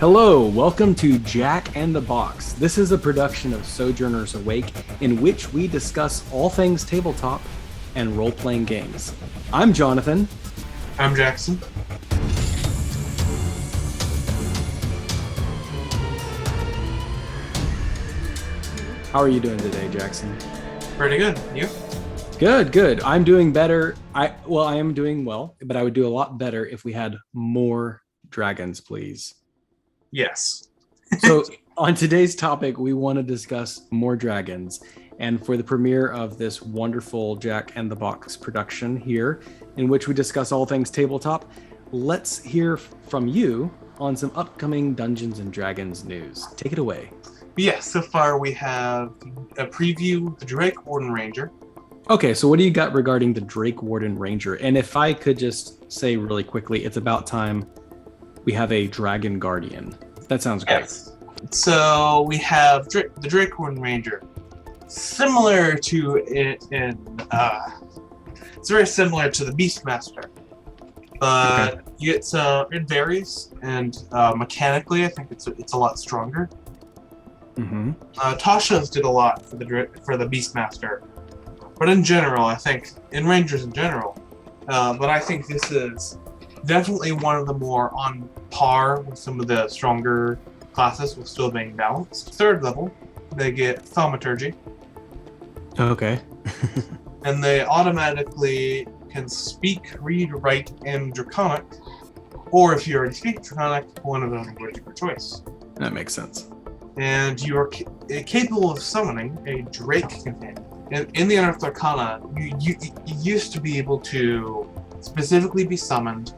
Hello, welcome to Jack and the Box. This is a production of Sojourners Awake, in which we discuss all things tabletop and role-playing games. I'm Jonathan. I'm Jackson. How are you doing today, Jackson? Pretty good. You? Good. I'm doing better. I am doing well, but I would do a lot better if we had more dragons, please. Yes. So on today's topic, we want to discuss more dragons. And for the premiere of this wonderful Jack and the Box production here, in which we discuss all things tabletop, let's hear from you on some upcoming Dungeons and Dragons news. Take it away. Yes, so far we have a preview of the Drakewarden Ranger. Okay, so what do you got regarding the Drakewarden Ranger? And if I could just say really quickly, it's about time we have a Dragon Guardian. That sounds great. Yes. So we have the Drakewarden Ranger. Similar to it it's very similar to the Beastmaster. But okay. It varies, and mechanically I think it's a lot stronger. Mm-hmm. Tasha's did a lot for the Beastmaster. But in general, I think, in Rangers in general, but I think this is definitely one of the more on par with some of the stronger classes with still being balanced. Third level, they get Thaumaturgy. Okay. And they automatically can speak, read, write, and Draconic, or if you already speak Draconic, one of the language of your choice. That makes sense. And you are capable of summoning a Drake companion. In the Unearthed Arcana, you used to be able to specifically be summoned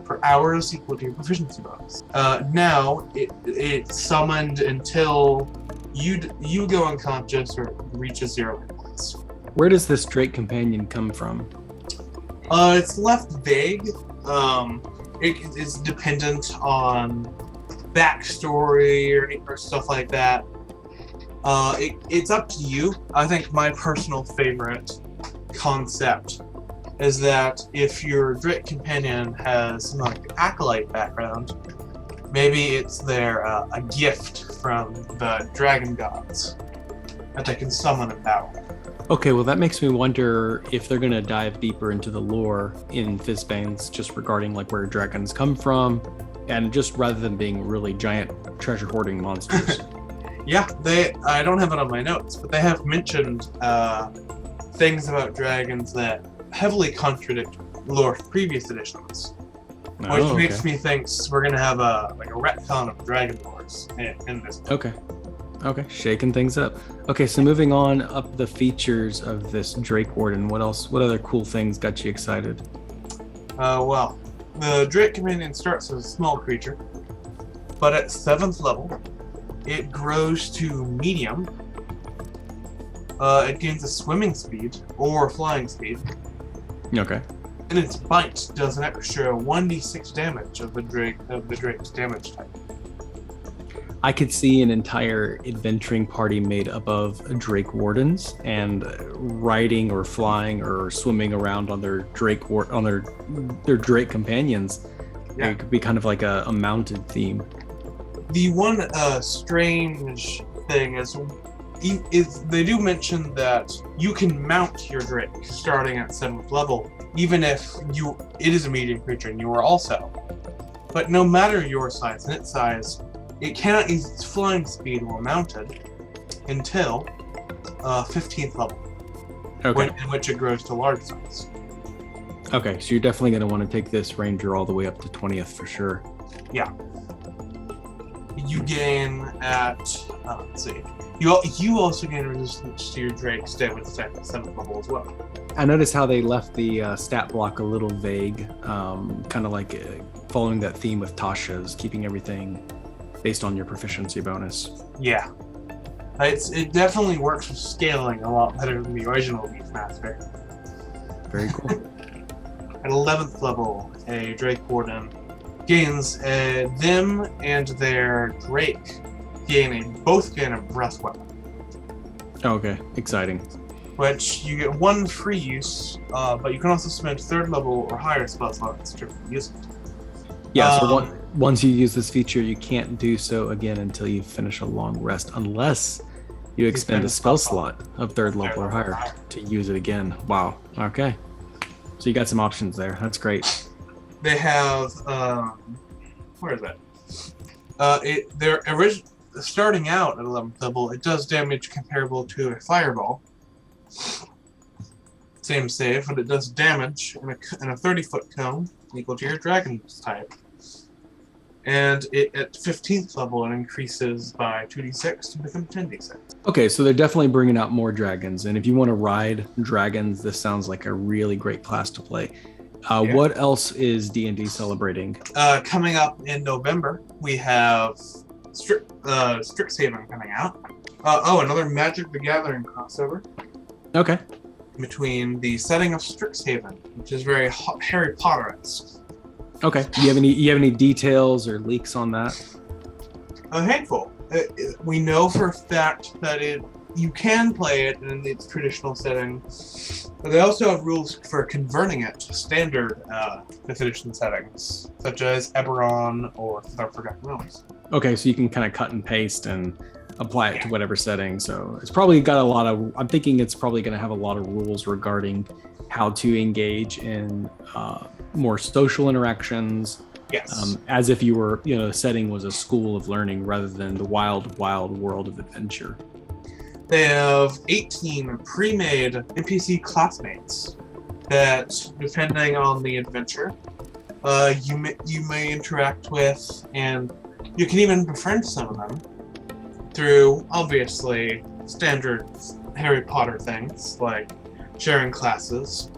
for hours equal to your proficiency bonus. Now, it's summoned until you go unconscious or reach a 0 hit points. Where does this Drake companion come from? It's left vague. It is dependent on backstory or stuff like that. It's up to you. I think my personal favorite concept is that if your Drake companion has some like acolyte background, maybe it's a gift from the dragon gods that they can summon in battle. Okay, well that makes me wonder if they're going to dive deeper into the lore in Fizban's just regarding like where dragons come from, and just rather than being really giant treasure hoarding monsters. Yeah, I don't have it on my notes, but they have mentioned things about dragons that heavily contradict lore of previous editions. Which makes me think we're going to have a retcon of dragon lores in this book. Okay, shaking things up. Okay, so moving on up the features of this Drakewarden, what other cool things got you excited? Well, the Drake companion starts as a small creature, but at 7th level, it grows to medium. It gains a swimming speed or flying speed. Okay. And its bite does an extra 1d6 damage of the Drake's damage type. I could see an entire adventuring party made up of Drakewardens and riding or flying or swimming around on their Drake companions. Yeah. It could be kind of like a mounted theme. The one strange thing is they do mention that you can mount your Drake starting at 7th level, even if it is a medium creature and you are also. But no matter your size and its size, it cannot use its flying speed while mounted until 15th level, in which it grows to large size. Okay, so you're definitely going to want to take this Ranger all the way up to 20th for sure. Yeah. You gain at, let's see, you also gain resistance to your Drake's damage attack at 7th level as well. I noticed how they left the stat block a little vague, kind of like following that theme with Tasha's, keeping everything based on your proficiency bonus. Yeah. It definitely works with scaling a lot better than the original Beastmaster. Very cool. At 11th level, a Drakewarden gains them and their Drake both gain a breath weapon. Okay, exciting. Which you get one free use, but you can also spend 3rd level or higher spell slots to use it. Yeah, so once you use this feature, you can't do so again until you finish a long rest, unless you expend a spell slot of 3rd level or higher to use it again. Wow. Okay. So you got some options there. That's great. They have where is it? They're starting out at 11th level. It does damage comparable to a fireball. Same save, but it does damage in a 30-foot cone equal to your dragon's type. And at 15th level, it increases by 2d6 to become 10d6. Okay, so they're definitely bringing out more dragons. And if you want to ride dragons, this sounds like a really great class to play. What else is D&D celebrating? Coming up in November, we have Strixhaven coming out. Another Magic the Gathering crossover. Okay. Between the setting of Strixhaven, which is very Harry Potter-esque. Okay. Do you have any details or leaks on that? A handful. We know for a fact that you can play it in its traditional setting, but they also have rules for converting it to standard 5th edition settings, such as Eberron or The Forgotten Realms. Okay, so you can kind of cut and paste and apply it to whatever setting. So it's probably got I'm thinking it's probably going to have a lot of rules regarding how to engage in more social interactions. Yes. As if you were, the setting was a school of learning rather than the wild, wild world of adventure. They have 18 pre-made NPC classmates that, depending on the adventure, you may interact with, and you can even befriend some of them through, obviously, standard Harry Potter things, like sharing classes,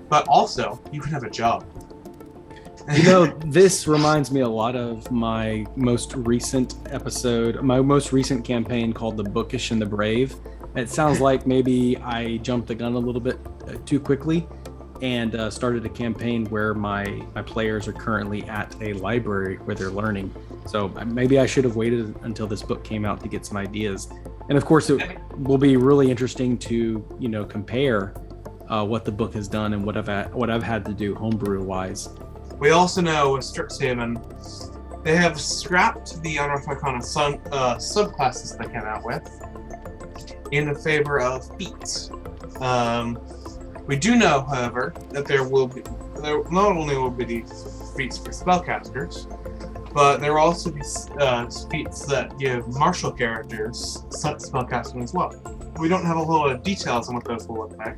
but also, you can have a job. This reminds me a lot of my most recent campaign called The Bookish and the Brave. It sounds like maybe I jumped the gun a little bit too quickly and started a campaign where my players are currently at a library where they're learning. So maybe I should have waited until this book came out to get some ideas. And of course, it will be really interesting to, compare what the book has done and what I've had to do homebrew wise. We also know with Strixhaven, they have scrapped the Unearthed Arcana subclasses they came out with in favor of feats. We do know, however, that there not only will be feats for spellcasters, but there will also be feats that give martial characters spellcasting as well. We don't have a whole lot of details on what those will look like.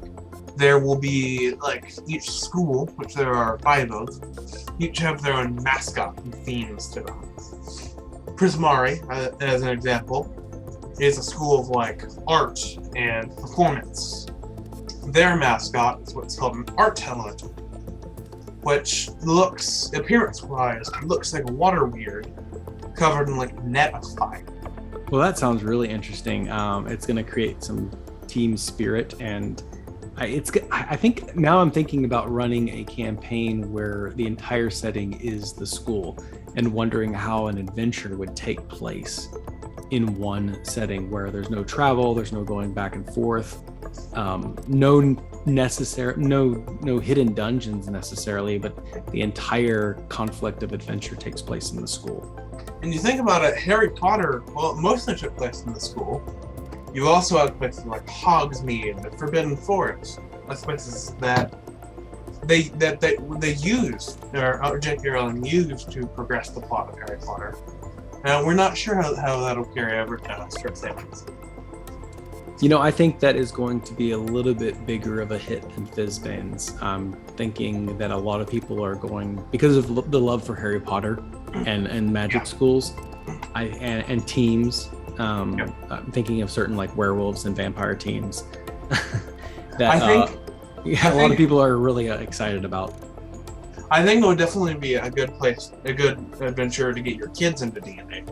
There will be, each school, which there are 5 of, each have their own mascot and themes to them. Prismari, as an example, is a school of, art and performance. Their mascot is what's called an art elemental, which looks, appearance-wise, looks like a water weird covered in, a net of fire. Well, that sounds really interesting. It's going to create some team spirit, and I think now I'm thinking about running a campaign where the entire setting is the school and wondering how an adventure would take place in one setting where there's no travel, there's no going back and forth, no hidden dungeons necessarily, but the entire conflict of adventure takes place in the school. And you think about it, Harry Potter, well, it mostly took place in the school. You also have places like Hogsmeade, the Forbidden Forest. That's places that they used, or J.K. Rowling used to progress the plot of Harry Potter. Now, we're not sure how that'll carry over to Strixhaven. I think that is going to be a little bit bigger of a hit than Fizban's. I'm thinking that a lot of people are going, because of the love for Harry Potter and magic schools and teams. I'm thinking of certain werewolves and vampire teams that a lot of people are really excited about. I think it would definitely be a good adventure to get your kids into D&D.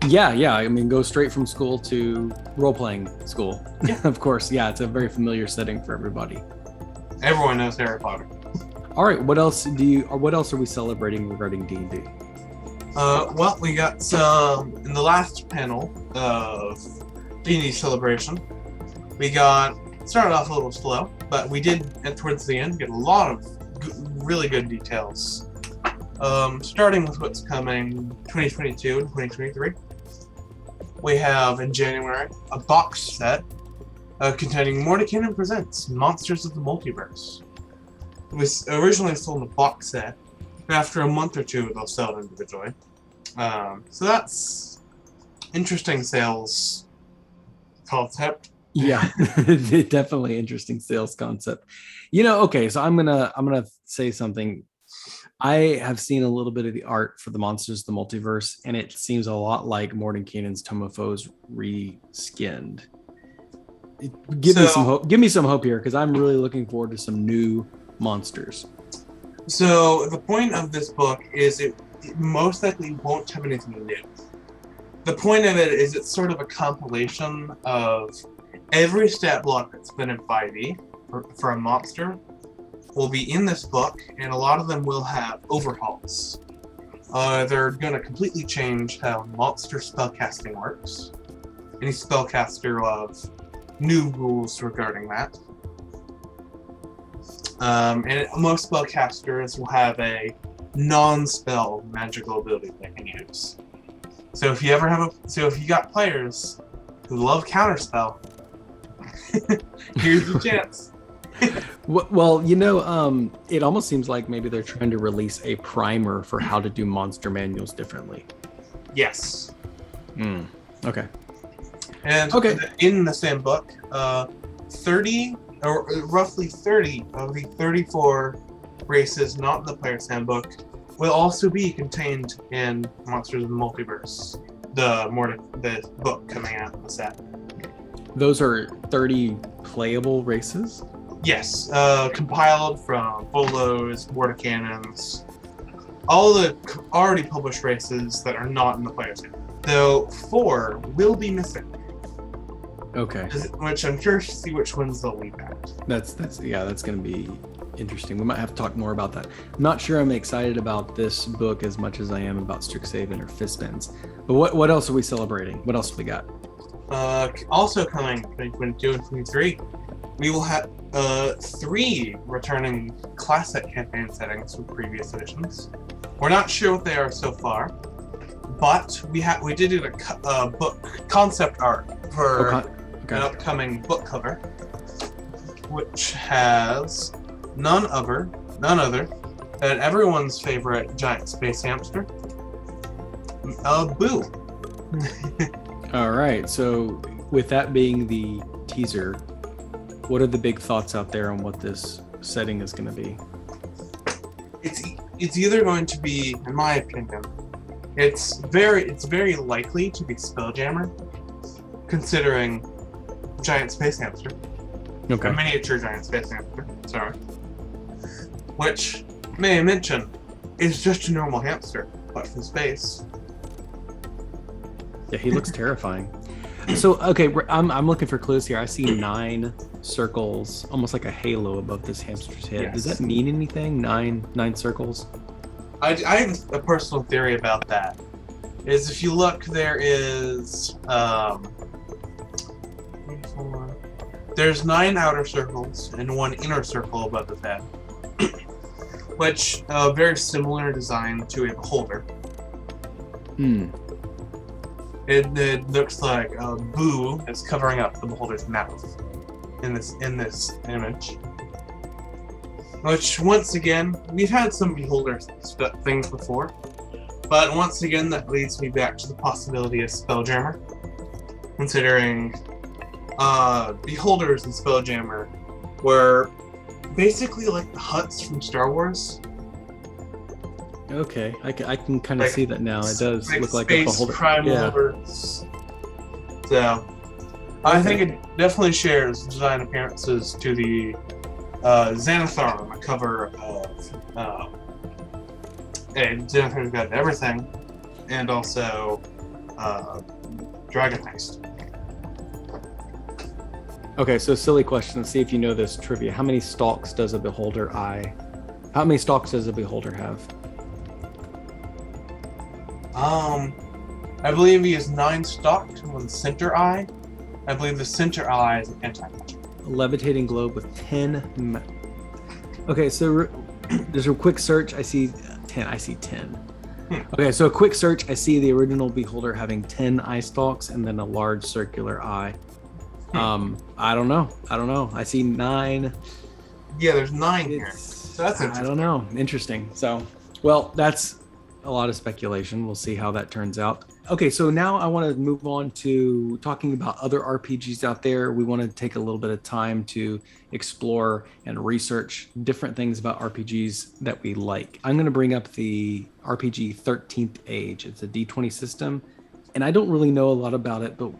Yeah. I mean, go straight from school to role-playing school. Yeah. Of course, yeah, it's a very familiar setting for everybody. Everyone knows Harry Potter. All right, what else are we celebrating regarding D&D? Well, we got some in the last panel of D&D celebration. We started off a little slow, but we did towards the end get a lot of really good details Starting with what's coming 2022 and 2023. We have in January a box set containing Mordenkainen Presents Monsters of the Multiverse. It was originally sold in a box set, and after a month or two they'll sell it individually. So that's interesting sales concept. Yeah, definitely interesting sales concept. Okay, so I'm gonna say something. I have seen a little bit of the art for the Monsters of the Multiverse, and it seems a lot like Mordenkainen's Tome of Foes reskinned. Give me some hope. Give me some hope here, because I'm really looking forward to some new monsters. So the point of this book is it most likely won't have anything new. The point of it is it's sort of a compilation of every stat block that's been in 5e for a monster will be in this book, and a lot of them will have overhauls. They're going to completely change how monster spellcasting works. Any spellcaster will have new rules regarding that. And most spellcasters will have a non-spell magical ability they can use. So if you got players who love counterspell, here's your chance. Well, it almost seems like maybe they're trying to release a primer for how to do monster manuals differently. Yes. Okay. And in the same book, 30 or roughly 30 of the 34 races not in the player's handbook will also be contained in Monsters of the Multiverse, the book coming out in the set. Those are 30 playable races? Yes, compiled from Bolos, Mordenkainens, all the already published races that are not in the player's handbook. Though 4 will be missing. Okay. Which I'm curious to see which ones they'll leave out. That's going to be interesting. We might have to talk more about that. I'm not sure I'm excited about this book as much as I am about Strixhaven or Fizban's. But what else are we celebrating? What else have we got? Also coming 2022 and 2023, we will have 3 returning classic campaign settings from previous editions. We're not sure what they are so far, but we did a book concept art for an upcoming book cover, which has none other than everyone's favorite giant space hamster, Boo. All right, so with that being the teaser, what are the big thoughts out there on what this setting is going to be? It's either going to be, in my opinion, it's very likely to be Spelljammer, considering giant space hamster. Okay. A miniature giant space hamster, sorry. Which, may I mention, is just a normal hamster, but from space. Yeah, he looks terrifying. So, okay, I'm looking for clues here. I see 9 circles, almost like a halo above this hamster's head. Yes. Does that mean anything? 9 circles? I have a personal theory about that. Is if you look, there is there's 9 outer circles and 1 inner circle above his head, which very similar design to a beholder. It looks like Boo is covering up the beholder's mouth in this image. Which, once again, we've had some beholder things before, but once again that leads me back to the possibility of Spelljammer, considering beholders in Spelljammer were basically like the Hutts from Star Wars. Okay, I can kind of see that now. It does look like a beholder. Crime lovers. So, I think it definitely shares design appearances to the Xanathar on the cover of Xanathar's Got Everything, and also Dragon Heist. Okay, so silly question. Let's see if you know this trivia. How many stalks does a beholder eye? How many stalks does a beholder have? I believe he is 9 stalked and 1 center eye. I believe the center eye is an anti-magic. A levitating globe with 10. Okay, so there's a quick search. I see 10. I see 10. Hmm. Okay, so a quick search. I see the original beholder having 10 eye stalks and then a large circular eye. I don't know. I see 9. Yeah, there's 9 here. So that's interesting. I don't know. Interesting. So, well, that's a lot of speculation. We'll see how that turns out. Okay, so now I want to move on to talking about other RPGs out there. We want to take a little bit of time to explore and research different things about RPGs that we like. I'm going to bring up the RPG 13th Age. It's a D20 system, and I don't really know a lot about it, but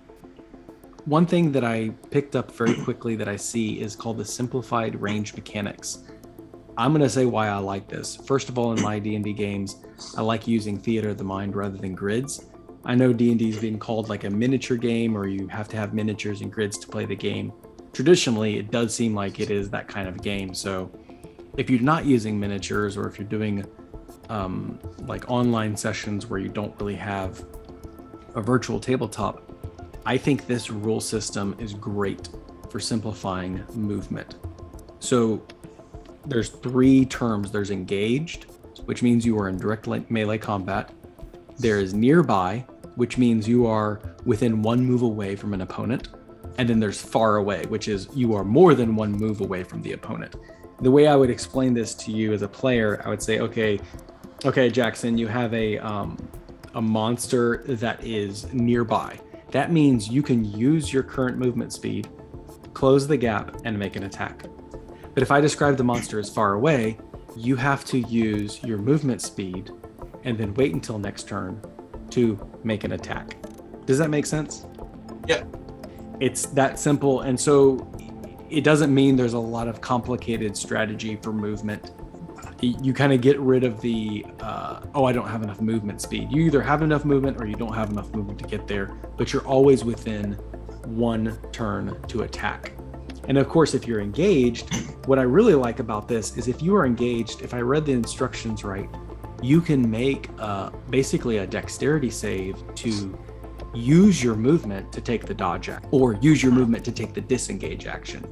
one thing that I picked up very quickly that I see is called the simplified range mechanics. I'm going to say why I like this. First of all, in my D&D games, I like using theater of the mind rather than grids. I know D&D is being called like a miniature game, or you have to have miniatures and grids to play the game. Traditionally, it does seem like it is that kind of game. So if you're not using miniatures, or if you're doing like online sessions where you don't really have a virtual tabletop, I think this rule system is great for simplifying movement. So there's 3 terms. There's engaged, which means you are in direct melee combat. There is nearby, which means you are within 1 move away from an opponent. And then there's far away, which is you are more than 1 move away from the opponent. The way I would explain this to you as a player, I would say, okay, Jackson, you have a monster that is nearby. That means you can use your current movement speed, close the gap, and make an attack. But if I describe the monster as far away, you have to use your movement speed and then wait until next turn to make an attack. Does that make sense? Yeah. It's that simple. And so it doesn't mean there's a lot of complicated strategy for movement. You kind of get rid of the, I don't have enough movement speed. You either have enough movement or you don't have enough movement to get there, but you're always within 1 turn to attack. And of course, if you're engaged, what I really like about this is if you are engaged, if I read the instructions right, you can make basically a dexterity save to use your movement to take the dodge action, or use your movement to take the disengage action.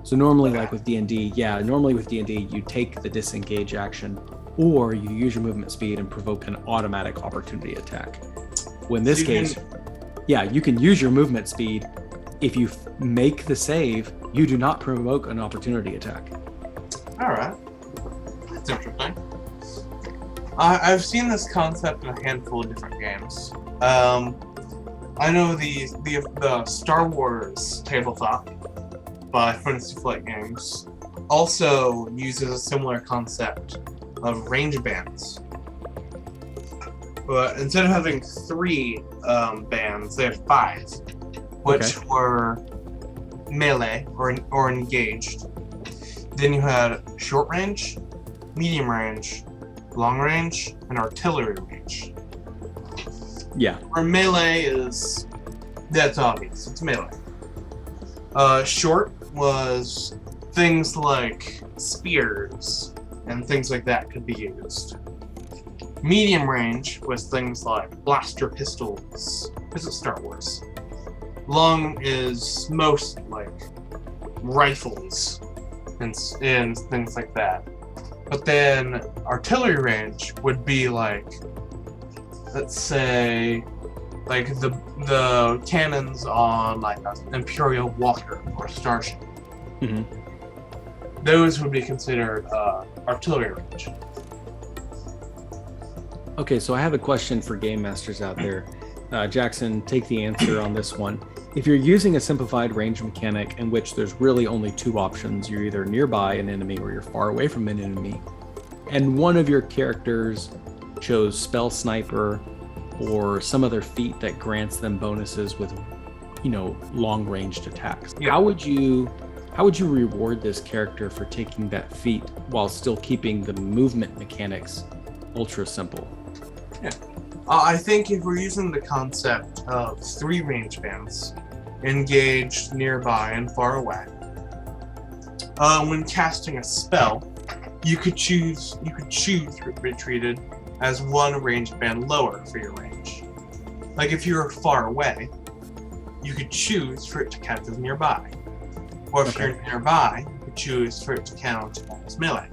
So normally, like with D&D, you take the disengage action, or you use your movement speed and provoke an automatic opportunity attack. Well, in this case, you can use your movement speed. If you make the save, you do not provoke an opportunity attack. All right. That's interesting. I've seen this concept in a handful of different games. I know the Star Wars tabletop by Fantasy Flight Games also uses a similar concept of range bands. But instead of having 3 bands, they have 5, which were melee or engaged. Then you had short range, medium range, long range, and artillery range. Yeah. Where melee is, that's obvious, it's melee. Short was things like spears and things like that could be used. Medium range was things like blaster pistols, because it's Star Wars. Long is most like rifles and things like that. But then artillery range would be like, let's say, like the cannons on like an Imperial Walker or Starship. Mm-hmm. Those would be considered artillery range. Okay, so I have a question for game masters out there. Jackson, take the answer on this one. If you're using a simplified range mechanic in which there's really only 2 options, you're either nearby an enemy or you're far away from an enemy, and one of your characters chose Spell Sniper or some other feat that grants them bonuses with, long-ranged attacks. Yeah. How would you reward this character for taking that feat while still keeping the movement mechanics ultra simple? Yeah. I think if we're using the concept of 3 range bands, engaged, nearby, and far away, when casting a spell, you could choose to be treated as 1 range band lower for your range. Like if you're far away, you could choose for it to count as nearby. Or if you're nearby, you could choose for it to count as melee.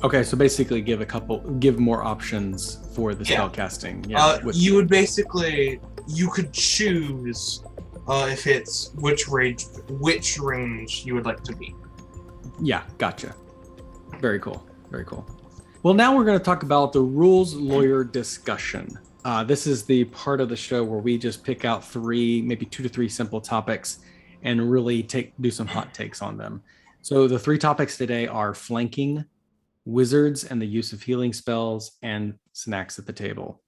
Okay, so basically give more options for the spell casting. You would basically, you could choose if it's which range you would like to be. Yeah, gotcha. Very cool. Very cool. Well, now we're going to talk about the rules lawyer discussion. This is the part of the show where we just pick out maybe 2 to 3 simple topics and really do some hot takes on them. So the 3 topics today are flanking, wizards and the use of healing spells, and snacks at the table.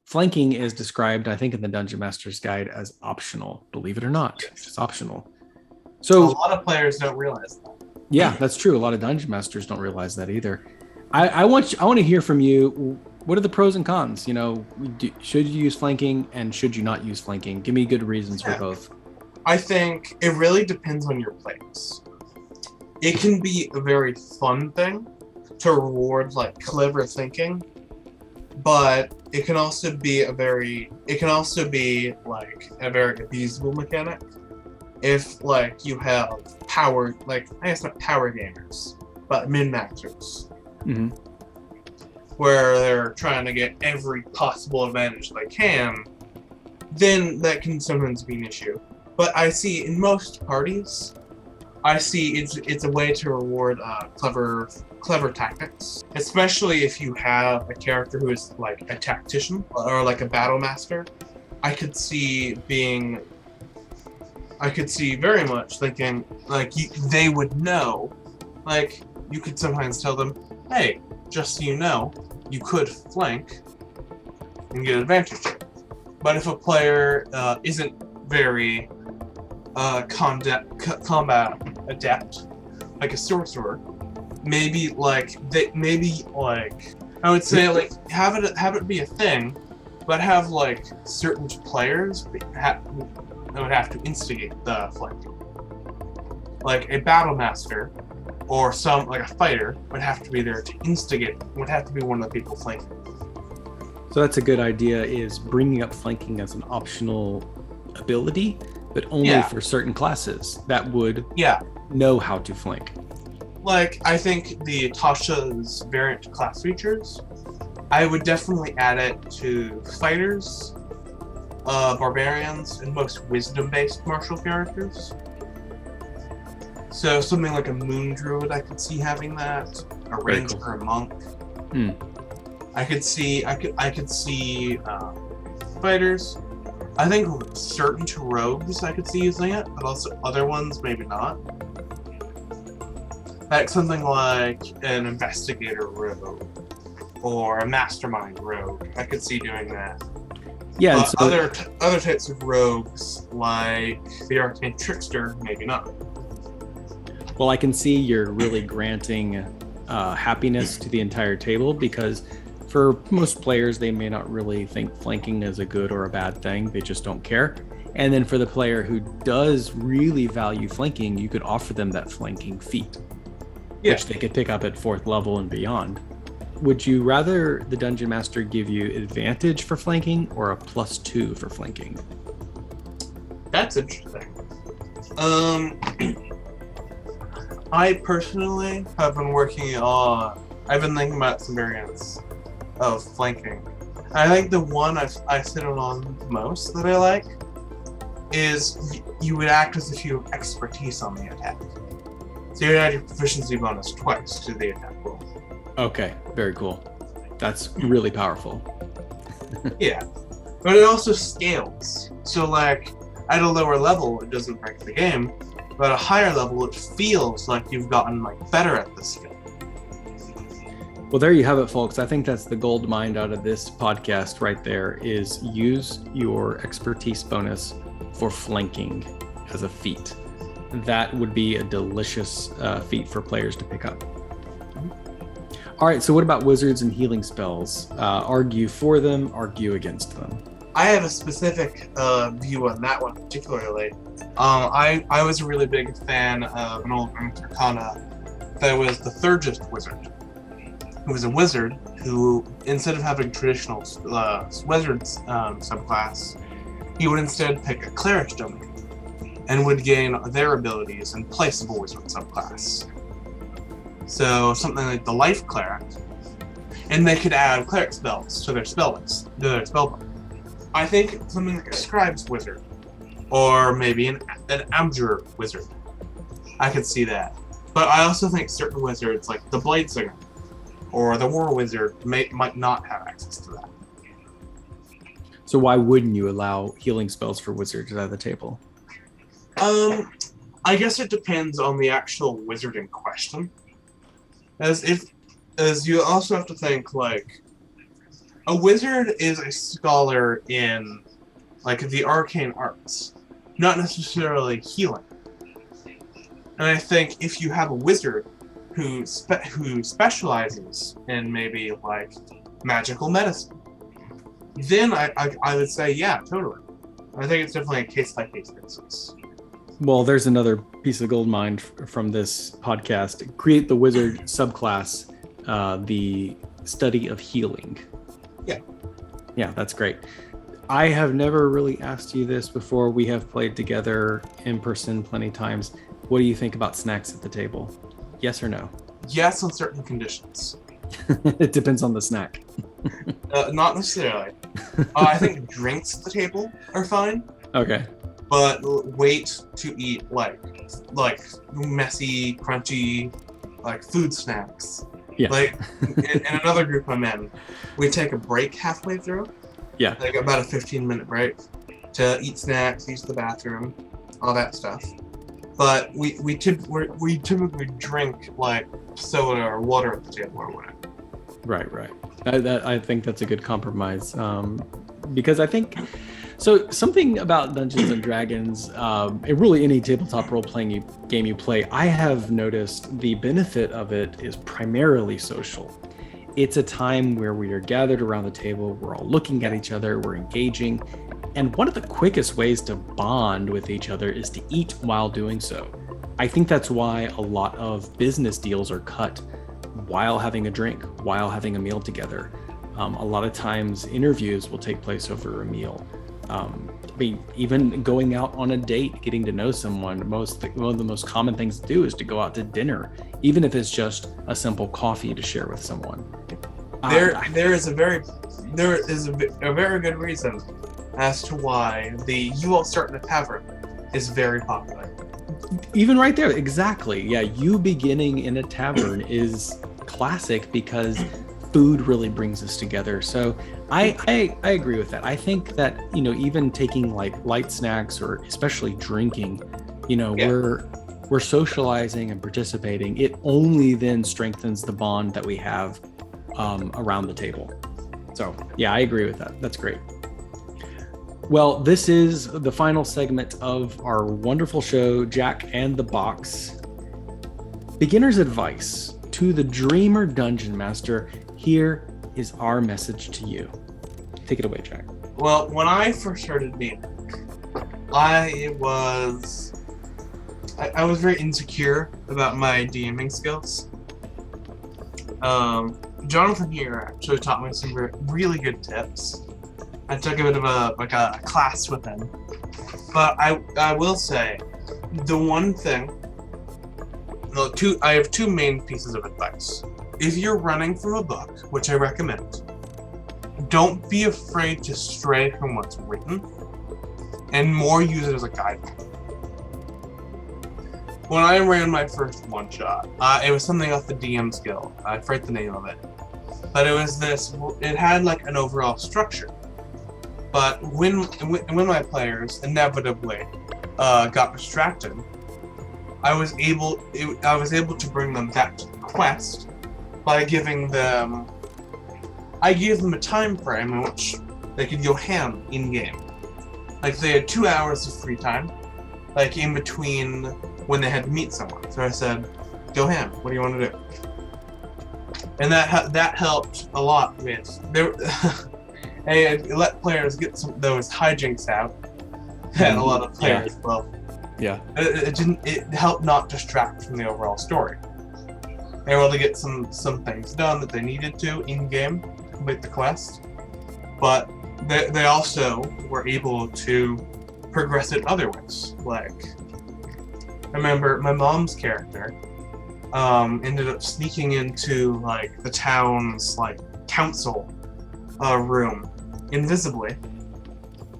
Flanking is described, I think, in the Dungeon Master's Guide as optional. Believe it or not, it's optional. So a lot of players don't realize that. Yeah, that's true. A lot of Dungeon Masters don't realize that either. I want to hear from you. What are the pros and cons? Should you use flanking and should you not use flanking? Give me good reasons for both. I think it really depends on your players. It can be a very fun thing to reward like clever thinking, but it can also be a very abusable mechanic if like you have power, like I guess not power gamers, but min-maxers. Mm-hmm. Where they're trying to get every possible advantage they can, then that can sometimes be an issue. But I see in most parties, it's a way to reward clever tactics, especially if you have a character who is like a tactician or like a battle master. I could see very much thinking like they would know, like you could sometimes tell them, hey, just so you know, you could flank and get advantage. But if a player isn't very combat adept, like a sorcerer, maybe I would say like have it be a thing, but have like certain players that would have to instigate the flanking. Like a battle master or a fighter would have to be there to instigate, would have to be one of the people flanking. So that's a good idea, is bringing up flanking as an optional ability, but only for certain classes that would know how to flank. Like, I think the Tasha's variant class features, I would definitely add it to fighters, barbarians, and most wisdom-based martial characters. So something like a moon druid, I could see having that. A ranger, or a monk. I could see fighters. I think certain rogues I could see using it, but also other ones maybe not. Like something like an investigator rogue or a mastermind rogue. I could see doing that. Yeah. So other types of rogues like the arcane trickster, maybe not. Well, I can see you're really granting happiness to the entire table, because for most players, they may not really think flanking is a good or a bad thing. They just don't care. And then for the player who does really value flanking, you could offer them that flanking feat, which they could pick up at 4th level and beyond. Would you rather the Dungeon Master give you advantage for flanking or a +2 for flanking? That's interesting. I personally have been I've been thinking about some variants of flanking. I think the one I sit on the most that I like is you would act as if you have expertise on the attack. So you would add your proficiency bonus twice to the attack roll. Okay, very cool. That's really powerful. Yeah, but it also scales. So like at a lower level, it doesn't break the game, but at a higher level, it feels like you've gotten like better at this skill. Well, there you have it, folks. I think that's the gold mine out of this podcast right there, is use your expertise bonus for flanking as a feat. That would be a delicious feat for players to pick up. All right, so what about wizards and healing spells? Argue for them, argue against them. I have a specific view on that one particularly. I was a really big fan of an old Arcana that was the Thurgist wizard. Who was a wizard who, instead of having traditional wizards subclass, he would instead pick a cleric domain and would gain their abilities in place of a wizard subclass. So something like the Life Cleric, and they could add cleric spells to their spellbook. I think something like a Scribe's Wizard, or maybe an Abjurer Wizard. I could see that. But I also think certain wizards, like the Bladesinger or the War Wizard, might not have access to that. So why wouldn't you allow healing spells for wizards at the table? I guess it depends on the actual wizard in question. As you also have to think, like, a wizard is a scholar in, like, the arcane arts, not necessarily healing. And I think if you have a wizard who specializes in maybe, like, magical medicine, then I would say, yeah, totally. I think it's definitely a case-by-case basis. Well, there's another piece of gold mine from this podcast. Create the wizard subclass, the study of healing. Yeah, that's great. I have never really asked you this before. We have played together in person plenty times. What do you think about snacks at the table? Yes or no? Yes, on certain conditions. It depends on the snack. Not necessarily. I think drinks at the table are fine. Okay. But wait to eat like messy, crunchy, like food snacks. Yeah. Like in another group I'm in, we take a break halfway through. Yeah. Like about a 15-minute break to eat snacks, use the bathroom, all that stuff. But we typically drink like soda or water at the table or whatever. Right. I think that's a good compromise, because I think so. Something about Dungeons and Dragons, and really any tabletop role-playing game you play, I have noticed the benefit of it is primarily social. It's a time where we are gathered around the table, we're all looking at each other, we're engaging, and one of the quickest ways to bond with each other is to eat while doing so. I think that's why a lot of business deals are cut while having a drink, while having a meal together. A lot of times interviews will take place over a meal. I mean, even going out on a date, getting to know someone, one of the most common things to do is to go out to dinner, even if it's just a simple coffee to share with someone. There is a very good reason as to why the You All Start in a Tavern is very popular. Even right there, exactly. Yeah, you beginning in a tavern is classic because food really brings us together. So I agree with that. I think that, even taking like light snacks or especially drinking, we're socializing and participating. It only then strengthens the bond that we have around the table. So yeah, I agree with that. That's great. Well, this is the final segment of our wonderful show, Jack and the Box. Beginner's advice to the dreamer dungeon master. Here is our message to you. Take it away, Jack. Well, when I first started DMing, I was very insecure about my DMing skills. Jonathan here actually taught me some really good tips. I took a bit of a class with him, but I will say the one thing. I have two main pieces of advice. If you're running from a book, which I recommend, don't be afraid to stray from what's written, and more use it as a guidebook. When I ran my first one shot, it was something off the DM's Guild. I forget the name of it, but it was this. It had like an overall structure. But when my players inevitably got distracted, I was able to bring them back to the quest by giving them. I gave them a time frame in which they could go ham in game. Like they had 2 hours of free time, like in between when they had to meet someone. So I said, "Go ham. What do you want to do?" And that helped a lot with there. And let players get those hijinks out. And a lot of players, it helped not distract from the overall story. They were able to get some things done that they needed to in game to complete the quest, but they also were able to progress it other ways. Like, I remember my mom's character ended up sneaking into like the town's like council room invisibly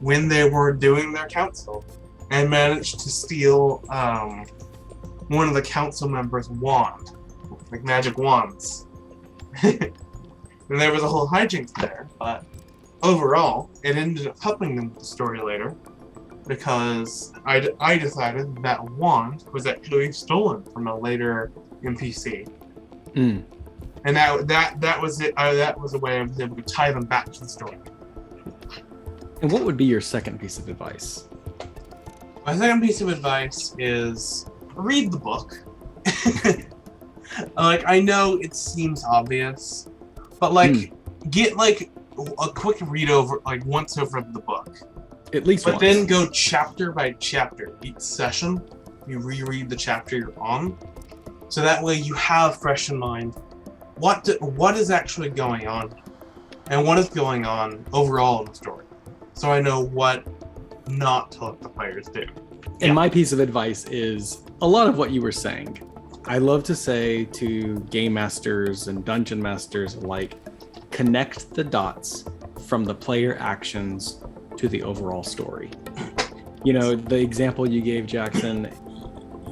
when they were doing their council, and managed to steal one of the council members' wand, like magic wands. And there was a whole hijinks there, but overall, it ended up helping them with the story later, because I decided that wand was actually stolen from a later NPC. Mm. And that was it. That was a way I was able to tie them back to the story. And what would be your second piece of advice? My second piece of advice is read the book. Like, I know it seems obvious, but like get like a quick read over, like once over the book. At least but once. Then go chapter by chapter. Each session, you reread the chapter you're on, so that way you have fresh in mind what is actually going on, and what is going on overall in the story. So I know what not to let the players do. And my piece of advice is a lot of what you were saying. I love to say to game masters and dungeon masters alike, connect the dots from the player actions to the overall story. You know, the example you gave, Jackson,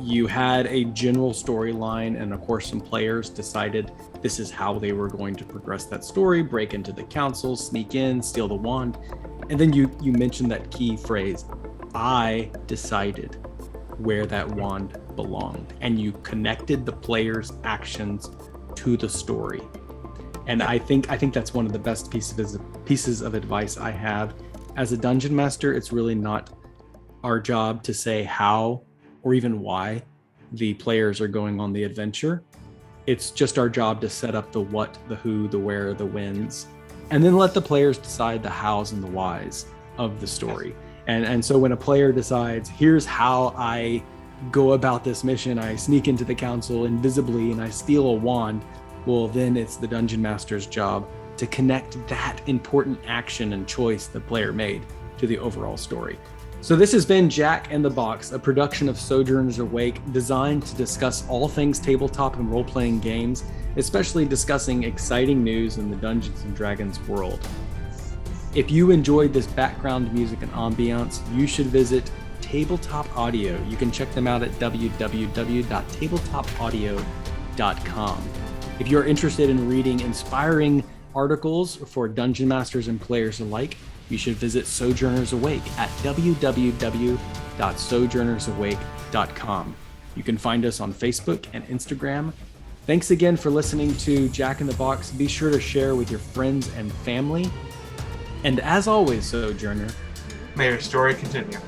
you had a general storyline, and of course some players decided this is how they were going to progress that story, break into the council, sneak in, steal the wand. And then you mentioned that key phrase, I decided where that wand belonged, and you connected the player's actions to the story. And I think that's one of the best pieces of advice I have. As a dungeon master, it's really not our job to say how or even why the players are going on the adventure. It's just our job to set up the what, the who, the where, the whens, and then let the players decide the hows and the whys of the story. And so when a player decides, here's how I go about this mission, I sneak into the council invisibly and I steal a wand, well, then it's the dungeon master's job to connect that important action and choice the player made to the overall story. So this has been Jack and the Box, a production of Sojourners Awake, designed to discuss all things tabletop and role-playing games, especially discussing exciting news in the Dungeons & Dragons world. If you enjoyed this background music and ambiance, you should visit Tabletop Audio. You can check them out at www.tabletopaudio.com. If you're interested in reading inspiring articles for dungeon masters and players alike, you should visit Sojourners Awake at www.sojournersawake.com. You can find us on Facebook and Instagram. Thanks again for listening to Jack in the Box. Be sure to share with your friends and family. And as always, Sojourner, may your story continue.